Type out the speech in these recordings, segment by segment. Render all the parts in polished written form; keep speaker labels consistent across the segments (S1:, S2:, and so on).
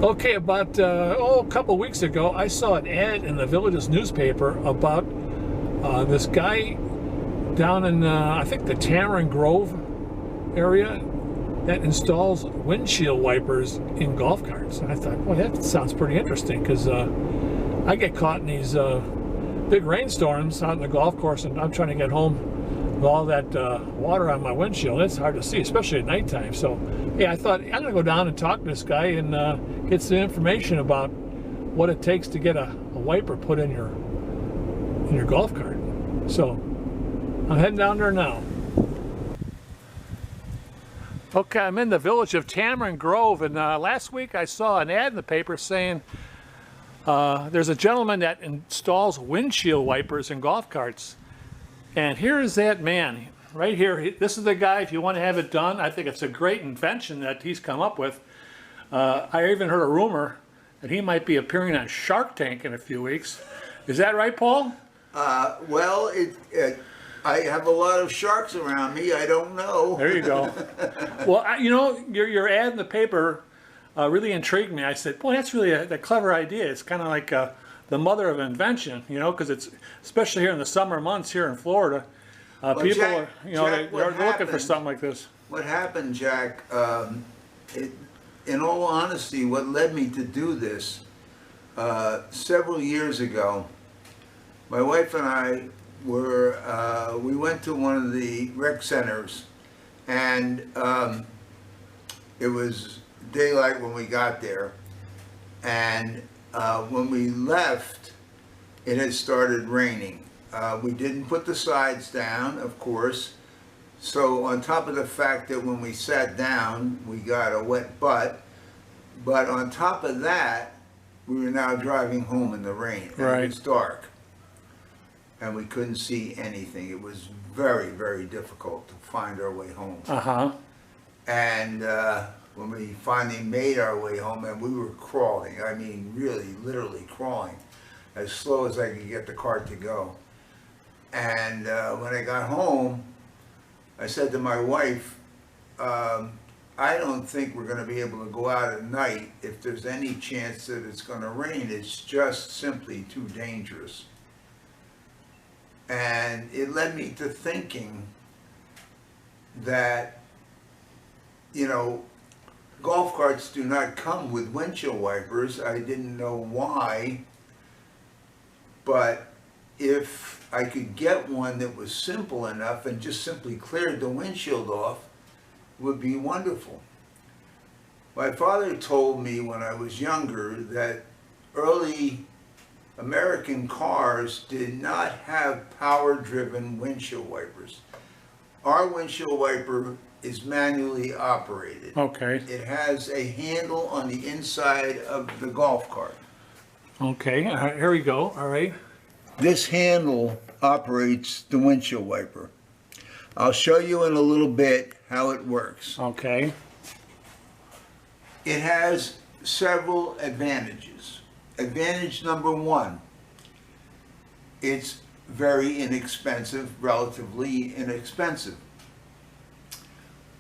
S1: Okay, about a couple weeks ago, I saw an ad in the village's newspaper about this guy down in, I think, the Tamarin Grove area that installs windshield wipers in golf carts. And I thought, well, that sounds pretty interesting, because I get caught in these big rainstorms out in the golf course, and I'm trying to get home with all that water on my windshield. It's hard to see, especially at nighttime. So, yeah, I thought I'm going to go down and talk to this guy and get some information about what it takes to get a wiper put in your golf cart. So, I'm heading down there now. Okay, I'm in the village of Tamarin Grove, and last week I saw an ad in the paper saying there's a gentleman that installs windshield wipers in golf carts. And here is that man, right here. This is the guy, if you want to have it done. I think it's a great invention that he's come up with. I even heard a rumor that he might be appearing on Shark Tank in a few weeks. Is that right, Paul?
S2: Well, I have a lot of sharks around me. I don't know.
S1: There you go. Well, you know, your ad in the paper really intrigued me. I said, boy, that's really a clever idea. It's kind of like the mother of invention, you know, because it's, especially here in the summer months here in Florida, people
S2: Jack,
S1: are, you know, they're looking for something like this.
S2: What happened, Jack, in all honesty, what led me to do this, several years ago, my wife and I we went to one of the rec centers, and it was daylight when we got there, and when we left, it had started raining. We didn't put the sides down, of course, so on top of the fact that when we sat down, we got a wet butt, but on top of that, we were now driving home in the rain.
S1: Right.
S2: It was dark, and we couldn't see anything. It was very, very difficult to find our way home. And when we finally made our way home, and we were crawling, I mean really, literally crawling, as slow as I could get the cart to go. And when I got home, I said to my wife, I don't think we're going to be able to go out at night if there's any chance that it's going to rain. It's just simply too dangerous. And it led me to thinking that, you know, golf carts do not come with windshield wipers. I didn't know why, but if I could get one that was simple enough and just simply cleared the windshield off, it would be wonderful. My father told me when I was younger that early American cars did not have power-driven windshield wipers. Our windshield wiper is manually operated.
S1: Okay.
S2: It has a handle on the inside of the golf cart.
S1: Okay, here we go. All right.
S2: This handle operates the windshield wiper. I'll show you in a little bit how it works.
S1: Okay.
S2: It has several advantages. Advantage number one, it's very inexpensive, relatively inexpensive.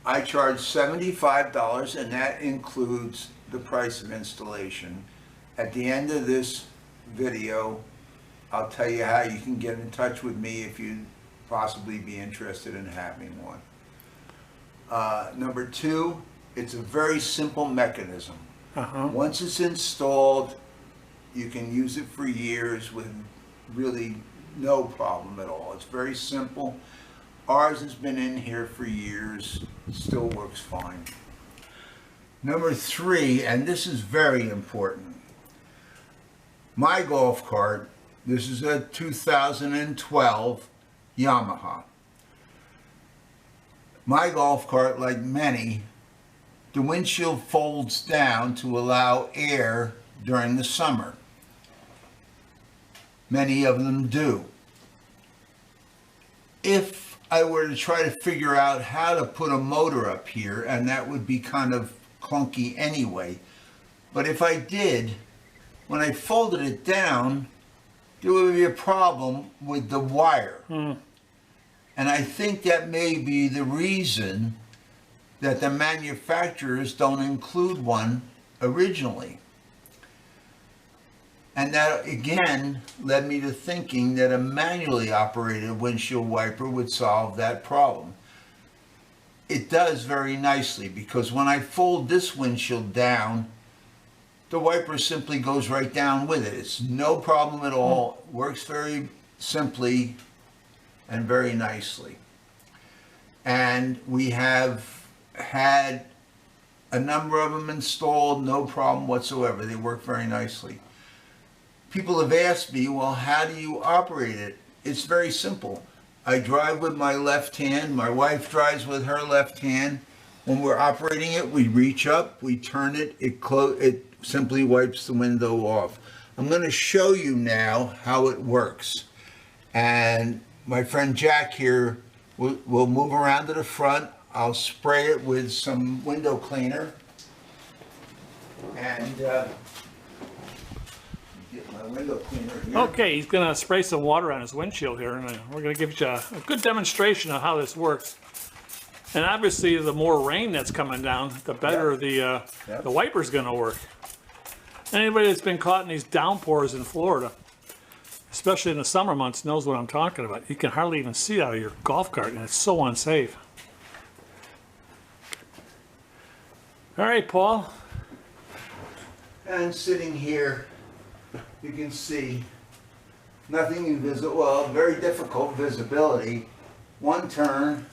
S2: I charge $75, and that includes the price of installation. At the end of this video, I'll tell you how you can get in touch with me if you'd possibly be interested in having one. Number two, it's a very simple mechanism. Once it's installed, you can use it for years with really no problem at all. It's very simple. Ours has been in here for years. It still works fine. Number three, and this is very important. My golf cart, this is a 2012 Yamaha. My golf cart, like many, the windshield folds down to allow air during the summer. Many of them do. If I were to try to figure out how to put a motor up here, and that would be kind of clunky anyway, but if I did, when I folded it down, there would be a problem with the wire. And I think that may be the reason that the manufacturers don't include one originally. And that again led me to thinking that a manually operated windshield wiper would solve that problem. It does very nicely, because when I fold this windshield down, the wiper simply goes right down with it. It's no problem at all. Works very simply and very nicely. And we have had a number of them installed, no problem whatsoever. They work very nicely. People have asked me, well, how do you operate it? It's very simple. I drive with my left hand. My wife drives with her left hand. When we're operating it, we reach up, we turn it, it simply wipes the window off. I'm going to show you now how it works. And my friend Jack here will move around to the front. I'll spray it with some window cleaner. And get my window cleaner here.
S1: Okay, he's going to spray some water on his windshield here, and we're going to give you a good demonstration of how this works. And obviously, the more rain that's coming down, the better the wiper's going to work. Anybody that's been caught in these downpours in Florida, especially in the summer months, knows what I'm talking about. You can hardly even see out of your golf cart, and it's so unsafe. All right, Paul.
S2: And sitting here, you can see nothing invisible, well, very difficult visibility. One turn.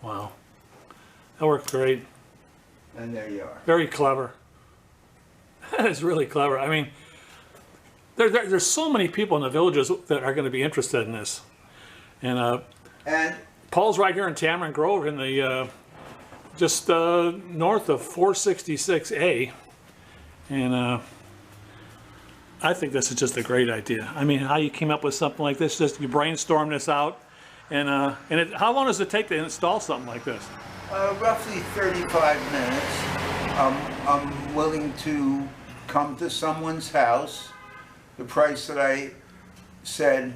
S1: Wow. That worked great.
S2: And there you are.
S1: Very clever. That is really clever. I mean, there's so many people in the villages that are going to be interested in this. And Paul's right here in Tamarind Grove in the just north of 466A. And I think this is just a great idea. I mean, how you came up with something like this, just you brainstorm this out. And how long does it take to install something like this?
S2: Roughly 35 minutes. I'm willing to come to someone's house. The price that I said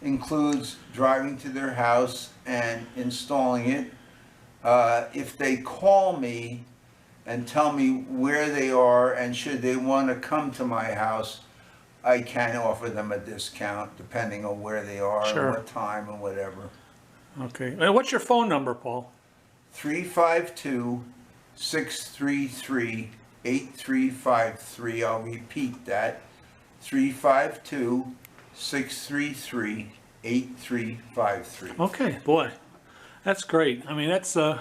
S2: includes driving to their house and installing it. If they call me and tell me where they are and should they want to come to my house, I can offer them a discount depending on where they are,
S1: sure,
S2: and what time and whatever.
S1: Okay. And what's your phone number, Paul?
S2: 352-633-8353. I'll repeat that. 352-633-8353.
S1: Okay, boy. That's great. I mean, that's, you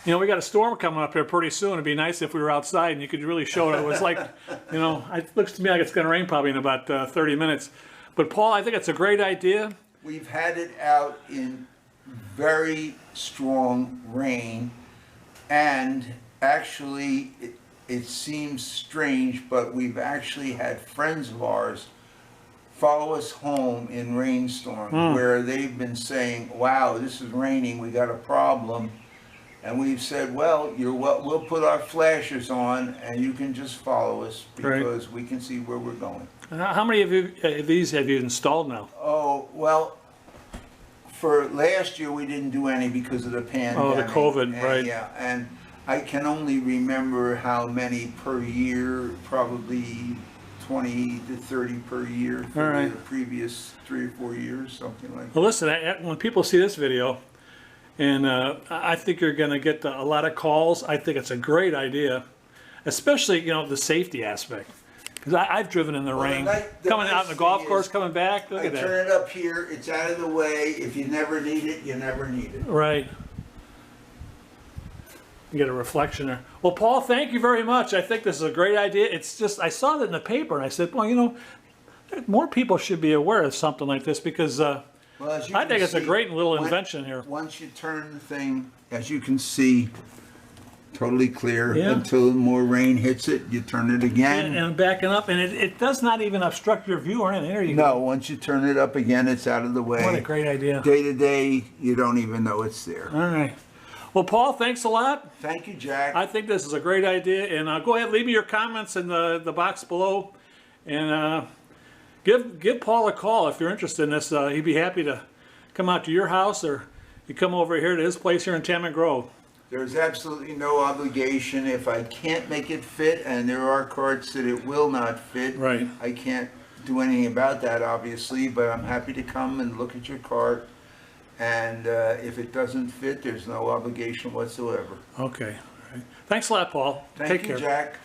S1: know, we got a storm coming up here pretty soon. It'd be nice if we were outside and you could really show it. It was like, you know, it looks to me like it's going to rain probably in about 30 minutes. But Paul, I think it's a great idea.
S2: We've had it out in very strong rain, and actually it seems strange, but we've actually had friends of ours follow us home in rainstorms where they've been saying, wow, this is raining, we got a problem. And we've said, well, we'll put our flashers on and you can just follow us because we can see where we're going.
S1: How many of these have you installed now?
S2: Oh, well, for last year we didn't do any because of the pandemic.
S1: Oh, the COVID, right.
S2: Yeah, and I can only remember how many per year, probably 20 to 30 per year for the previous 3 or 4 years, something like that.
S1: Well, listen, when people see this video, and I think you're going to get a lot of calls. I think it's a great idea, especially, you know, the safety aspect. Because I've driven in the rain, coming out in the golf course, coming back. Look at that. I
S2: turn it up here, it's out of the way. If you never need it, you never need it.
S1: Right. You get a reflection there. Well, Paul, thank you very much. I think this is a great idea. It's just, I saw that in the paper, and I said, well, you know, more people should be aware of something like this because
S2: well,
S1: I think it's a great little invention here.
S2: Once you turn the thing, as you can see, totally clear until more rain hits it, you turn it again.
S1: And backing up, and it does not even obstruct your view or anything. There you go.
S2: No, once you turn it up again, it's out of the way.
S1: What a great idea.
S2: Day to day, you don't even know it's there.
S1: All right. Well, Paul, thanks a lot.
S2: Thank you, Jack.
S1: I think this is a great idea. And go ahead, leave me your comments in the box below. And give Paul a call if you're interested in this. He'd be happy to come out to your house, or you come over here to his place here in Tamarind Grove.
S2: There's absolutely no obligation. If I can't make it fit, and there are carts that it will not fit,
S1: Right.
S2: I can't do anything about that, obviously, but I'm happy to come and look at your cart. And if it doesn't fit, there's no obligation whatsoever.
S1: Okay. All right. Thanks a lot, Paul.
S2: Thank
S1: Take
S2: you,
S1: care.
S2: Jack.